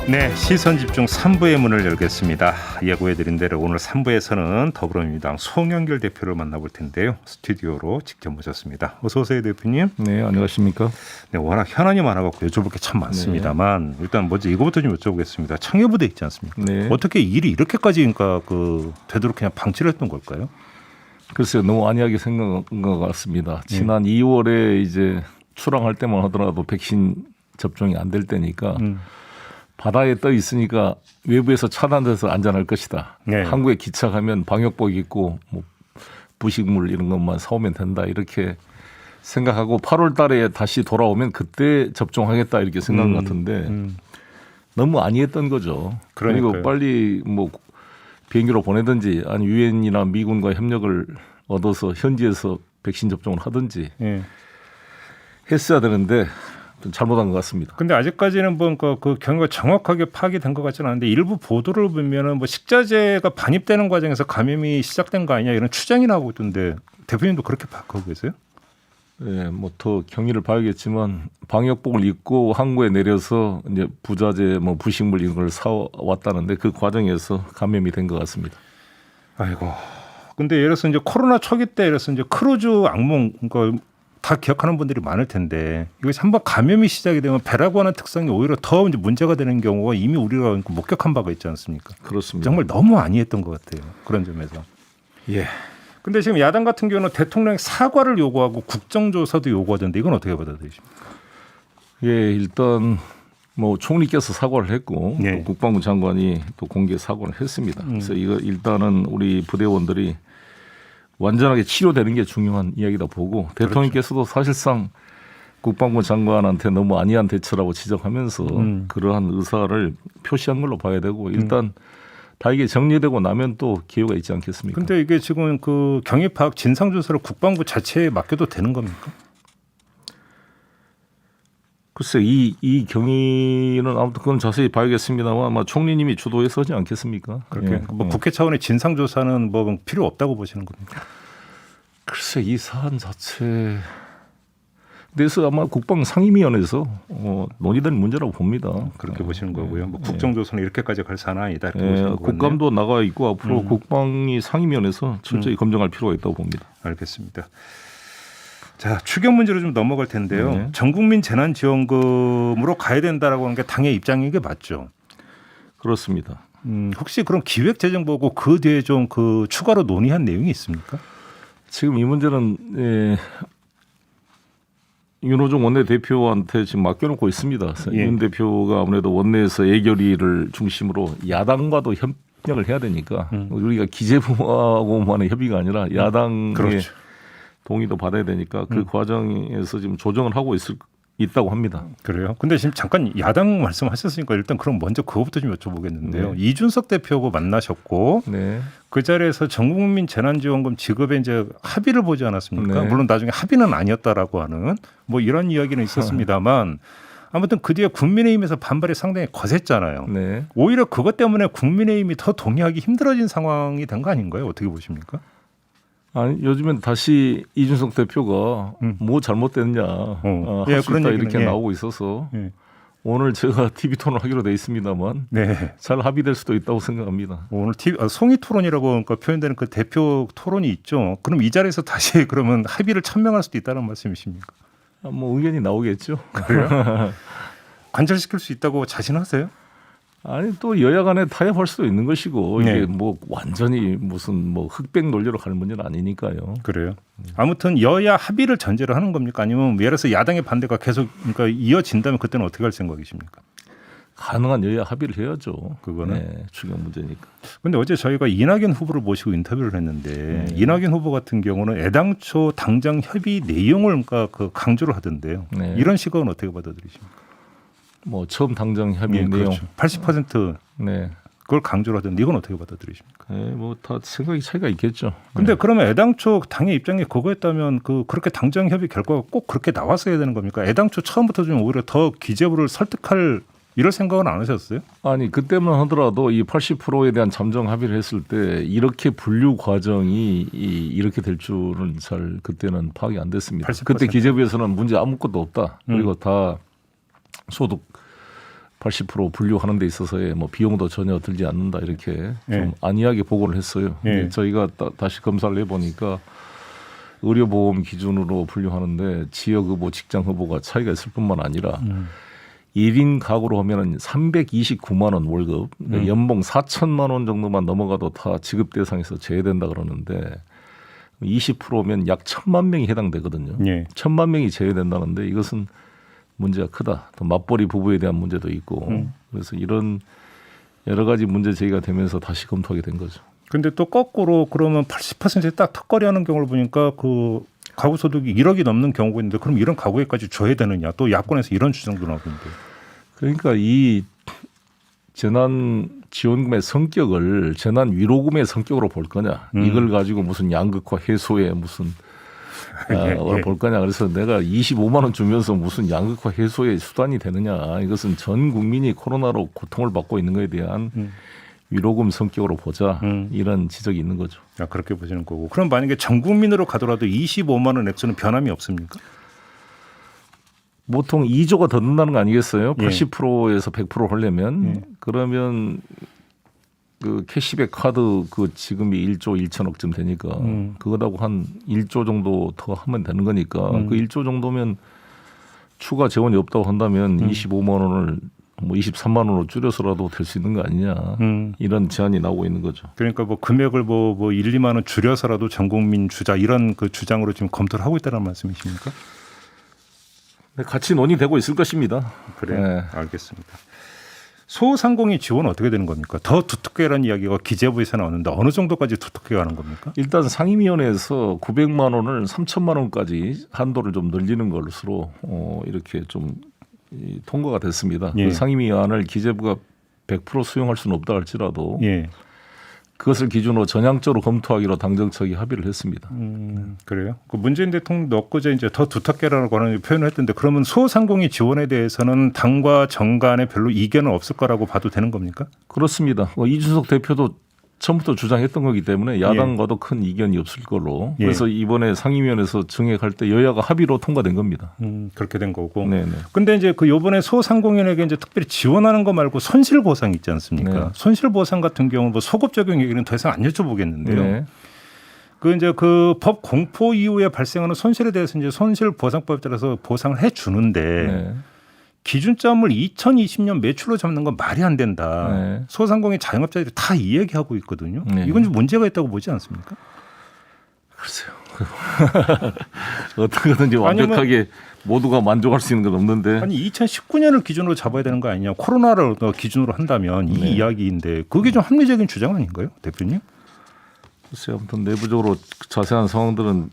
네, 시선집중 3부의 문을 열겠습니다. 예고해드린 대로 오늘 3부에서는 더불어민주당 송영길 대표를 만나볼 텐데요. 스튜디오로 직접 모셨습니다. 어서 오세요, 대표님. 네, 안녕하십니까. 네, 워낙 현안이 많아갖고 여쭤볼 게 참 많습니다만 일단 먼저 이거부터 좀 여쭤보겠습니다. 청해부대 있지 않습니까? 네. 어떻게 일이 이렇게까지 그러니까 되도록 그냥 방치를 했던 걸까요? 글쎄요, 너무 안이하게 생각한 것 같습니다. 지난 2월에 이제 출항할 때만 하더라도 백신 접종이 안 될 때니까 바다에 떠 있으니까 외부에서 차단돼서 안전할 것이다. 네. 한국에 기착하면 방역복 입고 뭐 부식물 이런 것만 사오면 된다. 이렇게 생각하고 8월 달에 다시 돌아오면 그때 접종하겠다 이렇게 생각한 것 같은데 너무 안이했던 거죠. 그러니까요. 그리고 빨리 뭐 비행기로 보내든지 아니 유엔이나 미군과 협력을 얻어서 현지에서 백신 접종을 하든지 네. 했어야 되는데 좀 잘못한 것 같습니다. 근데 아직까지는 그 경우가 정확하게 파악이 것 같지는 않은데 일부 보도를 보면은 뭐 식자재가 반입되는 과정에서 감염이 시작된 거 아니냐 이런 추정이 나오고 있던데 대표님도 그렇게 파악하고 계세요? 네, 뭐 더 경위를 봐야겠지만 방역복을 입고 항구에 내려서 이제 부자재, 뭐 부식물 이런 걸 사 왔다는데 그 과정에서 감염이 된 것 같습니다. 아이고. 근데 예를 들어서 이제 코로나 초기 때 예를 들어서 이제 크루즈 악몽 그러니까 다 기억하는 분들이 많을 텐데 이것이 한번 감염이 시작이 되면 배라고 하는 특성이 오히려 더 이제 문제가 되는 경우가 이미 우리가 목격한 바가 있지 않습니까? 그렇습니다. 정말 너무 안이했던 것 같아요. 그런 점에서. 예. 근데 지금 야당 같은 경우는 대통령이 사과를 요구하고 국정조사도 요구하던데 이건 어떻게 받아들이십니까? 예, 일단 뭐 총리께서 사과를 했고 네. 또 국방부 장관이 또 공개 사과를 했습니다. 그래서 이거 일단은 우리 부대원들이 완전하게 치료되는 게 중요한 이야기다 보고 대통령께서도 사실상 국방부 장관한테 너무 안이한 대처라고 지적하면서 그러한 의사를 표시한 걸로 봐야 되고 일단 다 이게 정리되고 나면 또 기회가 있지 않겠습니까? 근데 이게 지금 그 경위 파악 진상조사를 국방부 자체에 맡겨도 되는 겁니까? 글쎄 이 경위는 아무튼 그건 자세히 봐야겠습니다만 아마 총리님이 주도해서 하지 않겠습니까? 그렇게 예. 뭐 국회 차원의 진상조사는 뭐 필요 없다고 보시는 겁니까? 글쎄 이 사안 자체 그래서 아마 국방상임위원회에서 논의된 문제라고 봅니다. 그렇게 보시는 거고요. 뭐 국정조사는 이렇게까지 갈 사안 아니다 이렇게 보시는 거네요. 국감도 나가 있고 앞으로 국방이 상임위원회에서 철저히 검증할 필요가 있다고 봅니다. 알겠습니다. 자, 추경 문제로 좀 넘어갈 텐데요. 네. 전국민 재난지원금으로 가야 된다라고 하는 게 당의 입장인 게 맞죠? 그렇습니다. 혹시 그럼 기획재정보고 그 뒤에 좀 그 추가로 논의한 내용이 있습니까? 지금 이 문제는 윤호중 원내대표한테 지금 맡겨놓고 있습니다. 윤 대표가 아무래도 원내에서 예결위를 중심으로 야당과도 협력을 해야 되니까 우리가 기재부하고만의 협의가 아니라 야당의 그렇죠. 동의도 받아야 되니까 그 과정에서 지금 조정을 하고 있다고 합니다. 그래요? 근데 지금 잠깐 야당 말씀하셨으니까 일단 그럼 먼저 그거부터 좀 여쭤보겠는데요. 네. 이준석 대표하고 만나셨고 네. 그 자리에서 전국민 재난지원금 지급에 이제 합의를 보지 않았습니까? 네. 물론 나중에 합의는 아니었다라고 하는 뭐 이런 이야기는 있었습니다만 아무튼 그 뒤에 국민의힘에서 반발이 상당히 거셌잖아요. 네. 오히려 그것 때문에 국민의힘이 더 동의하기 힘들어진 상황이 된 거 아닌가요? 어떻게 보십니까? 아니 요즘엔 다시 이준석 대표가 뭐 잘못됐냐 할 수 있다 이렇게 나오고 있어서 오늘 제가 TV 토론을 하기로 돼 있습니다만 네. 잘 합의될 수도 있다고 생각합니다. 오늘 송이 토론이라고 그러니까 표현되는 그 대표 토론이 있죠. 그럼 이 자리에서 다시 그러면 합의를 천명할 수도 있다는 말씀이십니까? 뭐 의견이 나오겠죠. 그래요? 관철시킬 수 있다고 자신하세요? 아니 또 여야 간에 타협할 수도 있는 것이고 네. 이게 뭐 완전히 무슨 뭐 흑백 논리로 가는 문제는 아니니까요. 그래요. 아무튼 여야 합의를 전제로 하는 겁니까? 아니면 예를 들어서 야당의 반대가 계속 그러니까 이어진다면 그때는 어떻게 할 생각이십니까? 가능한 여야 합의를 해야죠. 그거는? 네, 중요한 문제니까. 근데 어제 저희가 이낙연 후보를 모시고 인터뷰를 했는데 이낙연 후보 같은 경우는 애당초 당장 협의 내용을 그러니까 그 강조를 하던데요. 네. 이런 시각은 어떻게 받아들이십니까? 뭐 처음 당장 협의 내용. 그렇죠. 80% 네. 그걸 강조를 하던데 이건 어떻게 받아들이십니까? 네, 뭐 다 생각이 차이가 있겠죠. 근데 그러면 애당초 당의 입장이 그거였다면 그렇게 당장 협의 결과가 꼭 그렇게 나왔어야 되는 겁니까? 애당초 처음부터 좀 오히려 더 기재부를 설득할 이럴 생각은 안 하셨어요? 아니 그때만 하더라도 이 80%에 대한 잠정 합의를 했을 때 이렇게 분류 과정이 이렇게 될 줄은 잘 그때는 파악이 안 됐습니다. 80%. 그때 기재부에서는 문제 아무것도 없다. 그리고 다 소득 80% 분류하는 데 있어서의 뭐 비용도 전혀 들지 않는다 이렇게 좀 예. 안이하게 보고를 했어요. 예. 근데 저희가 다시 검사를 해보니까 의료보험 기준으로 분류하는데 지역 후보, 직장 후보가 차이가 있을 뿐만 아니라 1인 가구로 하면은 329만 원 월급, 그러니까 연봉 4천만 원 정도만 넘어가도 다 지급 대상에서 제외된다 그러는데 20%면 약 1,000만 명이 해당되거든요. 예. 1,000만 명이 제외된다는데 이것은 문제가 크다. 또 맞벌이 부부에 대한 문제도 있고 그래서 이런 여러 가지 문제 제기가 되면서 다시 검토하게 된 거죠. 근데 또 거꾸로 그러면 80%에 딱 턱걸이 하는 경우를 보니까 그 가구 소득이 1억이 넘는 경우가 있는데 그럼 이런 가구에까지 줘야 되느냐. 또 야권에서 이런 주장도 나오고 있는데. 그러니까 이 재난 지원금의 성격을 재난 위로금의 성격으로 볼 거냐. 이걸 가지고 무슨 양극화 해소에 무슨 볼 거냐. 그래서 내가 25만 원 주면서 무슨 양극화 해소의 수단이 되느냐. 이것은 전 국민이 코로나로 고통을 받고 있는 것에 대한 위로금 성격으로 보자. 이런 지적이 있는 거죠. 아, 그렇게 보시는 거고. 그럼 만약에 전 국민으로 가더라도 25만 원 액수는 변함이 없습니까? 보통 2조가 더 든다는 거 아니겠어요? 예. 80%에서 100% 하려면 그러면 그 캐시백 카드 그 지금이 1조 1천억쯤 되니까 그거하고 한 1조 정도 더 하면 되는 거니까 그 1조 정도면 추가 재원이 없다고 한다면 25만 원을 뭐 23만 원으로 줄여서라도 될 수 있는 거 아니냐 이런 제안이 나오고 있는 거죠. 그러니까 뭐 금액을 뭐 1, 2만 원 줄여서라도 전 국민 주자 이런 그 주장으로 지금 검토를 하고 있다는 말씀이십니까? 네, 같이 논의되고 있을 것입니다. 그래요. 네. 알겠습니다. 소상공인 지원은 어떻게 되는 겁니까? 더 두텁게라는 이야기가 기재부에서 나오는데 어느 정도까지 두텁게 가는 겁니까? 일단 상임위원회에서 900만 원을 3천만 원까지 한도를 좀 늘리는 것으로 이렇게 좀 통과가 됐습니다. 예. 그 상임위안을 기재부가 100% 수용할 수는 없다 할지라도 예. 그것을 기준으로 전향적으로 검토하기로 당정청이 합의를 했습니다. 그래요? 그 문재인 대통령도 엊그제 이제 더 두텁게라는 거는 표현을 했던데 그러면 소상공인 지원에 대해서는 당과 정 간에 별로 이견은 없을 거라고 봐도 되는 겁니까? 그렇습니다. 이준석 대표도 처음부터 주장했던 거기 때문에 야당과도 큰 이견이 없을 걸로. 예. 그래서 이번에 상임위원회에서 증액할 때 여야가 합의로 통과된 겁니다. 그렇게 된 거고. 네네. 근데 이제 그 요번에 소상공인에게 이제 특별히 지원하는 거 말고 손실 보상 있지 않습니까? 네. 손실 보상 같은 경우는 뭐 소급 적용 얘기는 더 이상 안 여쭤보겠는데요. 네. 그 이제 그 법 공포 이후에 발생하는 손실에 대해서 이제 손실 보상법에 따라서 보상을 해 주는데 네. 기준점을 2020년 매출로 잡는 건 말이 안 된다. 네. 소상공인 자영업자들이 다 이 얘기하고 있거든요. 네. 이건 좀 문제가 있다고 보지 않습니까? 글쎄요. 어떻게든지 완벽하게 모두가 만족할 수 있는 건 없는데. 아니 2019년을 기준으로 잡아야 되는 거 아니냐. 코로나를 기준으로 한다면 이 네. 이야기인데 그게 좀 합리적인 주장 아닌가요, 대표님? 글쎄요. 아무튼 내부적으로 자세한 상황들은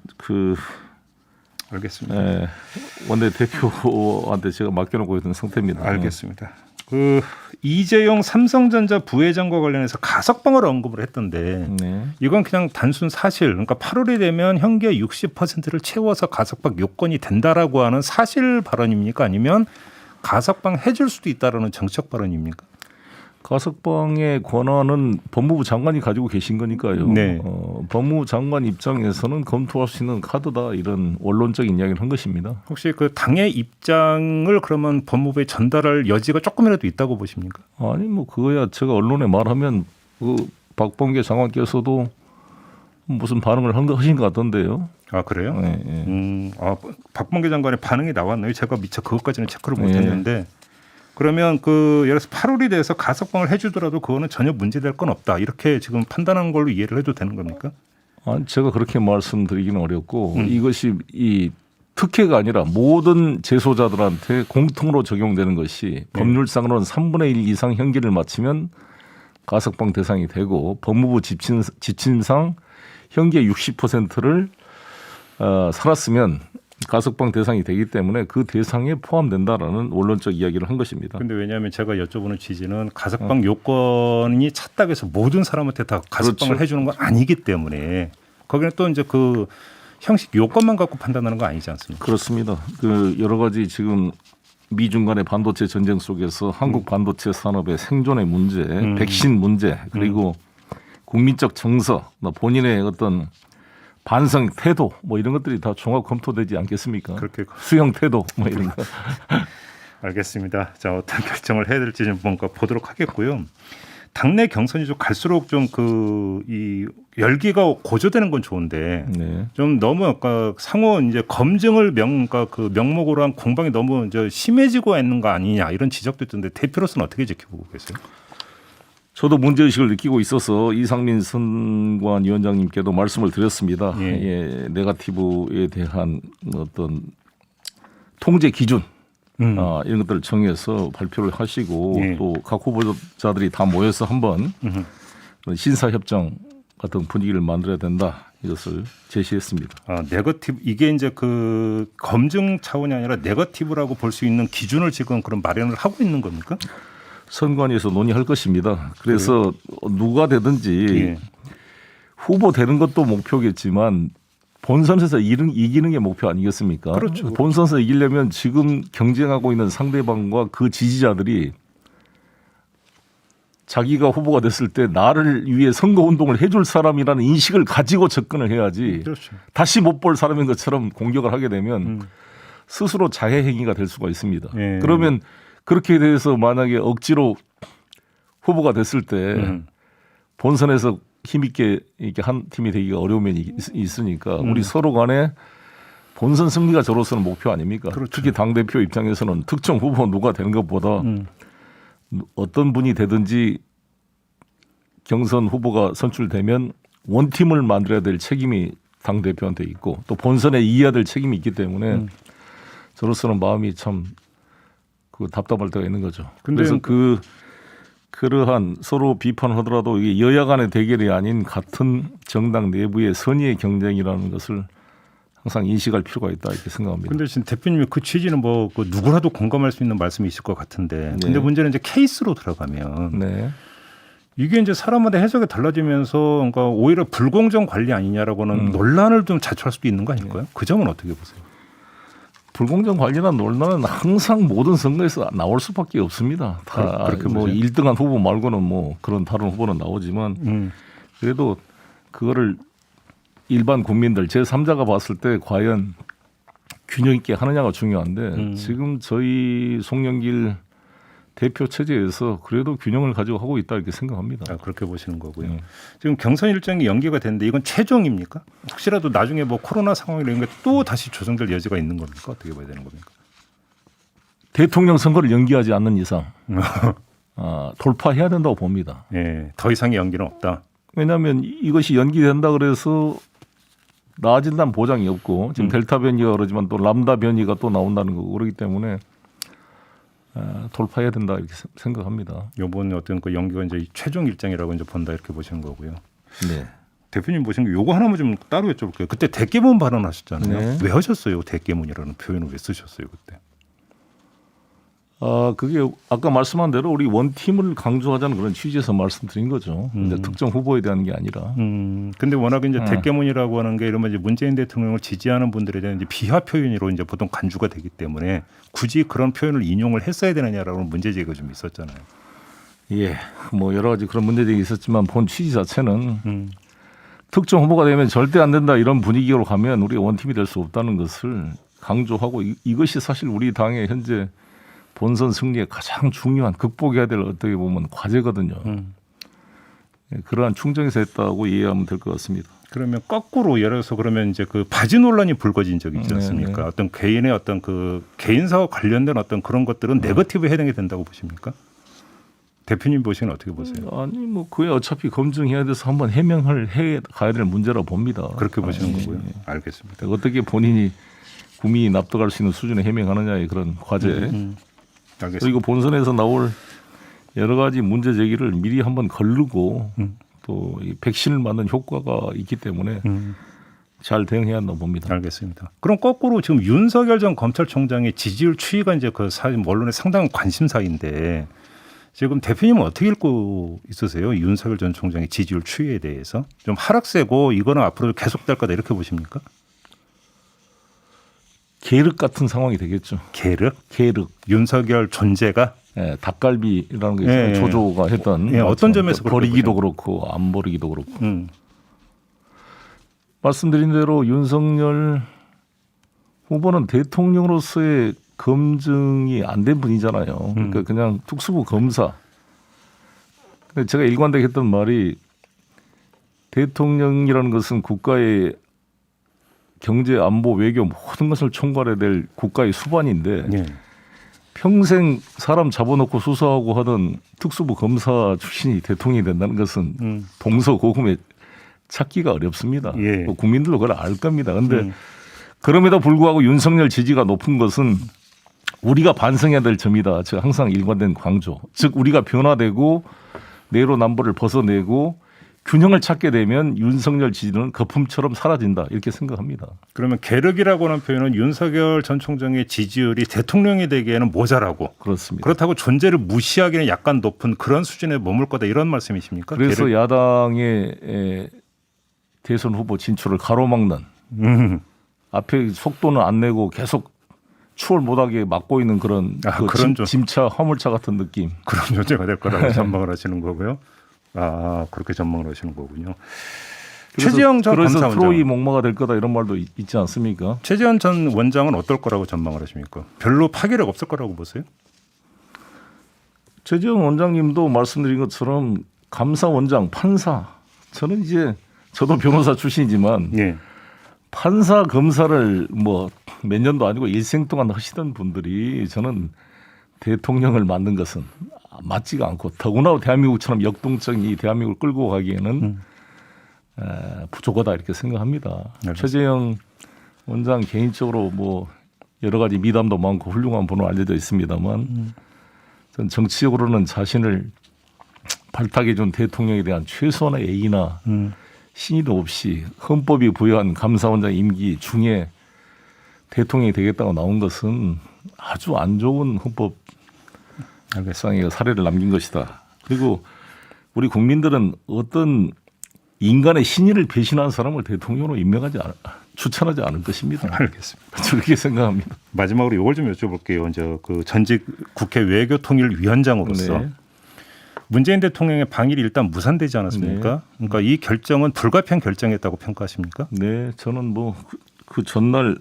알겠습니다. 원내 대표한테 제가 맡겨놓고 있는 상태입니다. 알겠습니다. 그 이재용 삼성전자 부회장과 관련해서 가석방을 언급을 했던데 네. 이건 그냥 단순 사실, 그러니까 8월이 되면 현재 60%를 채워서 가석방 요건이 된다라고 하는 사실 발언입니까? 아니면 가석방 해줄 수도 있다라는 정책 발언입니까? 가석방의 권한은 법무부 장관이 가지고 계신 거니까요. 네. 법무부 장관 입장에서는 검토할 수 있는 카드다 이런 원론적인 이야기를 한 것입니다. 혹시 그 당의 입장을 그러면 법무부에 전달할 여지가 조금이라도 있다고 보십니까? 아니 뭐 그거야 제가 언론에 말하면 그 박범계 장관께서도 무슨 반응을 하신 것 같던데요. 아 그래요? 네, 네. 박범계 장관의 반응이 나왔나요? 제가 미처 그것까지는 체크를 네. 못했는데 그러면 그 예를 들어서 8월이 돼서 가석방을 해주더라도 그거는 전혀 문제될 건 없다 이렇게 지금 판단한 걸로 이해를 해도 되는 겁니까? 아니 제가 그렇게 말씀드리기는 어렵고 이것이 이 특혜가 아니라 모든 재소자들한테 공통으로 적용되는 것이 법률상으로는 3분의 1 이상 형기를 마치면 가석방 대상이 되고 법무부 지침상 형기의 60%를 살았으면 가석방 대상이 되기 때문에 그 대상에 포함된다라는 원론적 이야기를 한 것입니다. 그런데 왜냐하면 제가 여쭤보는 취지는 가석방 요건이 찼다고 해서 모든 사람한테 다 가석방을 그렇죠. 해주는 건 아니기 때문에 거기는 또 이제 그 형식 요건만 갖고 판단하는 거 아니지 않습니까? 그렇습니다. 그 여러 가지 지금 미중 간의 반도체 전쟁 속에서 한국 반도체 산업의 생존의 문제, 백신 문제, 그리고 국민적 정서, 본인의 어떤 반성 태도 뭐 이런 것들이 다 종합 검토되지 않겠습니까? 그렇게 수용 태도 뭐 이런 거. 알겠습니다. 자, 어떤 결정을 해야 될지 좀 뭔가 보도록 하겠고요. 당내 경선이 좀 갈수록 좀 이 열기가 고조되는 건 좋은데 네. 좀 너무 아까 상호 이제 검증을 그러니까 그 명목으로 한 공방이 너무 이제 심해지고 있는 거 아니냐 이런 지적도 있던데 대표로서는 어떻게 지켜보고 계세요? 저도 문제의식을 느끼고 있어서 이상민 선관위원장님께도 말씀을 드렸습니다. 예, 네거티브에 대한 어떤 통제 기준 이런 것들을 정해서 발표를 하시고 예. 또 각 후보자들이 다 모여서 한번 신사협정 같은 분위기를 만들어야 된다. 이것을 제시했습니다. 네거티브 이게 이제 그 검증 차원이 아니라 네거티브라고 볼 수 있는 기준을 지금 그런 마련을 하고 있는 겁니까? 선관위에서 논의할 것입니다. 그래서 누가 되든지 예. 후보 되는 것도 목표겠지만 본선에서 이기는 게 목표 아니겠습니까? 그렇죠. 본선에서 이기려면 지금 경쟁하고 있는 상대방과 그 지지자들이 자기가 후보가 됐을 때 나를 위해 선거운동을 해줄 사람이라는 인식을 가지고 접근을 해야지 그렇죠. 다시 못 볼 사람인 것처럼 공격을 하게 되면 스스로 자해행위가 될 수가 있습니다. 예. 그러면 그렇게 돼서 만약에 억지로 후보가 됐을 때 본선에서 힘있게 이렇게 한 팀이 되기가 어려운 면이 있으니까 우리 서로 간에 본선 승리가 저로서는 목표 아닙니까? 그렇죠. 특히 당대표 입장에서는 특정 후보 누가 되는 것보다 어떤 분이 되든지 경선 후보가 선출되면 원팀을 만들어야 될 책임이 당대표한테 있고 또 본선에 이겨야 될 책임이 있기 때문에 저로서는 마음이 참 답답할 때가 있는 거죠. 근데 그래서 그러한 서로 비판하더라도 이게 여야 간의 대결이 아닌 같은 정당 내부의 선의의 경쟁이라는 것을 항상 인식할 필요가 있다 이렇게 생각합니다. 근데 지금 대표님이 그 취지는 뭐 그 누구라도 공감할 수 있는 말씀이 있을 것 같은데 근데 네. 문제는 이제 케이스로 들어가면 네. 이게 이제 사람마다 해석이 달라지면서 그러니까 오히려 불공정 관리 아니냐라고는 논란을 좀 자초할 수도 있는 거 아닐까요? 그 점은 어떻게 보세요? 불공정 관리나 논란은 항상 모든 선거에서 나올 수밖에 없습니다. 다 그렇게 뭐 보세요? 1등한 후보 말고는 뭐 그런 다른 후보는 나오지만 그래도 그거를 일반 국민들 제3자가 봤을 때 과연 균형 있게 하느냐가 중요한데 지금 저희 송영길 대표 체제에서 그래도 균형을 가지고 하고 있다 이렇게 생각합니다. 그렇게 보시는 거고요. 지금 경선 일정이 연기가 됐는데 이건 최종입니까? 혹시라도 나중에 뭐 코로나 상황이라는 게 또 다시 조정될 여지가 있는 겁니까? 어떻게 봐야 되는 겁니까? 대통령 선거를 연기하지 않는 이상 돌파해야 된다고 봅니다. 예, 더 이상의 연기는 없다. 왜냐하면 이것이 연기된다 그래서 나아진다는 보장이 없고 지금 델타 변이가 그러지만 또 람다 변이가 또 나온다는 거고 그렇기 때문에 돌파해야 된다 이렇게 생각합니다. 요번 어떤 그 연기가 이제 최종 일정이라고 이제 본다 이렇게 보시는 거고요. 네. 대표님 보시는 거 요거 하나만 좀 따로 여쭤볼게요. 그때 대깨문 발언하셨잖아요. 네. 왜 하셨어요? 대깨문이라는 표현을 왜 쓰셨어요 그때? 그게 아까 말씀한 대로 우리 원팀을 강조하자는 그런 취지에서 말씀드린 거죠. 근데 특정 후보에 대한 게 아니라. 근데 워낙 이제 대깨문이라고 하는 게 이러면 이제 문재인 대통령을 지지하는 분들에 대한 이제 비하 표현으로 이제 보통 간주가 되기 때문에 굳이 그런 표현을 인용을 했어야 되느냐라는 문제 제기가 좀 있었잖아요. 예, 뭐 여러 가지 그런 문제들이 있었지만 본 취지 자체는 특정 후보가 되면 절대 안 된다 이런 분위기로 가면 우리가 원팀이 될 수 없다는 것을 강조하고 이것이 사실 우리 당의 현재 본선 승리에 가장 중요한 극복해야 될 어떻게 보면 과제거든요. 그러한 충정에서 했다고 이해하면 될 것 같습니다. 그러면 거꾸로 예를 들어서 그러면 이제 그 바지 논란이 불거진 적이 있지 않습니까? 네. 어떤 개인의 어떤 그 개인사와 관련된 어떤 그런 것들은 네거티브에 해당이 된다고 보십니까? 대표님 보시기는 어떻게 보세요? 아니 뭐 그에 어차피 검증해야 돼서 한번 해명을 해 가야 될 문제라고 봅니다. 그렇게 보시는 거고요. 알겠습니다. 어떻게 본인이 국민이 납득할 수 있는 수준의 해명하느냐의 그런 과제. 알겠습니다. 그리고 본선에서 나올 여러 가지 문제 제기를 미리 한번 걸르고 또 이 백신을 맞는 효과가 있기 때문에 잘 대응해야 한다고 봅니다. 알겠습니다. 그럼 거꾸로 지금 윤석열 전 검찰총장의 지지율 추이가 이제 그 사실 언론의 상당한 관심사인데 지금 대표님은 어떻게 읽고 있으세요? 윤석열 전 총장의 지지율 추이에 대해서 좀 하락세고 이거는 앞으로 계속될 거다 이렇게 보십니까? 계륵 같은 상황이 되겠죠. 계륵? 계륵. 윤석열 존재가 예, 닭갈비라는 게 있어요. 예, 조조가 했던. 예, 어떤 점에서 버리기도 그렇고 안 버리기도 그렇고. 음. 말씀드린 대로 윤석열 후보는 대통령으로서의 검증이 안 된 분이잖아요. 그러니까 그냥 특수부 검사. 근데 제가 일관되게 했던 말이 대통령이라는 것은 국가의 경제, 안보, 외교 모든 것을 총괄해야 될 국가의 수반인데 예. 평생 사람 잡아놓고 수사하고 하던 특수부 검사 출신이 대통령이 된다는 것은 동서고금에 찾기가 어렵습니다. 예. 뭐 국민들도 그걸 알 겁니다. 그런데 그럼에도 불구하고 윤석열 지지가 높은 것은 우리가 반성해야 될 점이다. 제가 항상 일관된 강조. 즉 우리가 변화되고 내로남불을 벗어내고 균형을 찾게 되면 윤석열 지지는 거품처럼 사라진다. 이렇게 생각합니다. 그러면 계륵이라고 하는 표현은 윤석열 전 총장의 지지율이 대통령이 되기에는 모자라고 그렇습니다. 그렇다고 존재를 무시하기는 약간 높은 그런 수준에 머물 거다 이런 말씀이십니까? 그래서 야당의 대선 후보 진출을 가로막는 앞에 속도는 안 내고 계속 추월 못하게 막고 있는 그런, 그런 짐차 화물차 같은 느낌. 그런 존재가 될 거라고 전망을 하시는 거고요. 아 그렇게 전망을 하시는 거군요. 최재형 전 그래서 감사원장. 트로이 목마가 될 거다 이런 말도 있지 않습니까? 최재형 전 원장은 어떨 거라고 전망을 하십니까? 별로 파괴력 없을 거라고 보세요? 최재형 원장님도 말씀드린 것처럼 감사원장, 판사. 저는 이제 저도 변호사 출신이지만 예. 판사 검사를 뭐 몇 년도 아니고 일생 동안 하시던 분들이 저는 대통령을 만든 것은 맞지가 않고 더구나 대한민국처럼 역동적인 이 대한민국을 끌고 가기에는 부족하다 이렇게 생각합니다. 알겠습니다. 최재형 원장 개인적으로 뭐 여러 가지 미담도 많고 훌륭한 분으로 알려져 있습니다만 전 정치적으로는 자신을 발탁해 준 대통령에 대한 최소한의 예의나 신의도 없이 헌법이 부여한 감사원장 임기 중에 대통령이 되겠다고 나온 것은 아주 안 좋은 헌법상의 사례를 남긴 것이다. 그리고 우리 국민들은 어떤 인간의 신의를 배신한 사람을 대통령으로 추천하지 않을 것입니다. 알겠습니다. 그렇게 생각합니다. 마지막으로 이걸 좀 여쭤볼게요. 이제 그 전직 국회 외교통일위원장으로서 네. 문재인 대통령의 방일이 일단 무산되지 않았습니까? 네. 그러니까 이 결정은 불가피한 결정이었다고 평가하십니까? 네, 저는 뭐 그 전날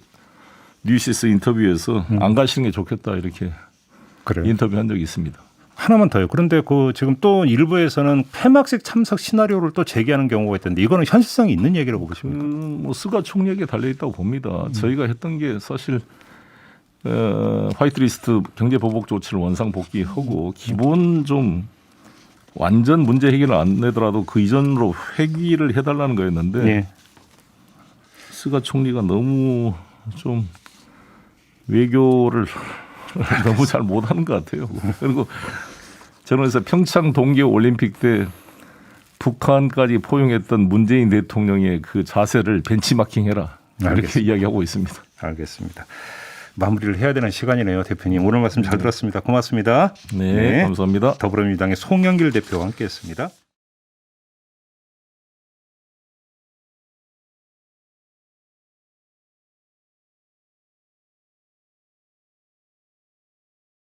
뉴시스 인터뷰에서 안 가시는 게 좋겠다 이렇게 그래요. 인터뷰한 적이 있습니다. 하나만 더요. 그런데 그 지금 또 일부에서는 폐막식 참석 시나리오를 또 제기하는 경우가 있던데 이거는 현실성이 있는 얘기라고 보십니까? 뭐 스가 총리에게 달려 있다고 봅니다. 저희가 했던 게 사실 화이트리스트 경제 보복 조치를 원상 복귀하고 기본 좀 완전 문제 해결을 안 내더라도 그 이전으로 회귀를 해달라는 거였는데 예. 스가 총리가 너무 좀 외교를 너무 잘 못하는 것 같아요. 그리고 저는 그래서 평창 동계올림픽 때 북한까지 포용했던 문재인 대통령의 그 자세를 벤치마킹해라 이렇게 알겠습니다. 이야기하고 있습니다. 알겠습니다. 마무리를 해야 되는 시간이네요. 대표님 오늘 말씀 잘 들었습니다. 고맙습니다. 네, 감사합니다. 더불어민주당의 송영길 대표와 함께했습니다.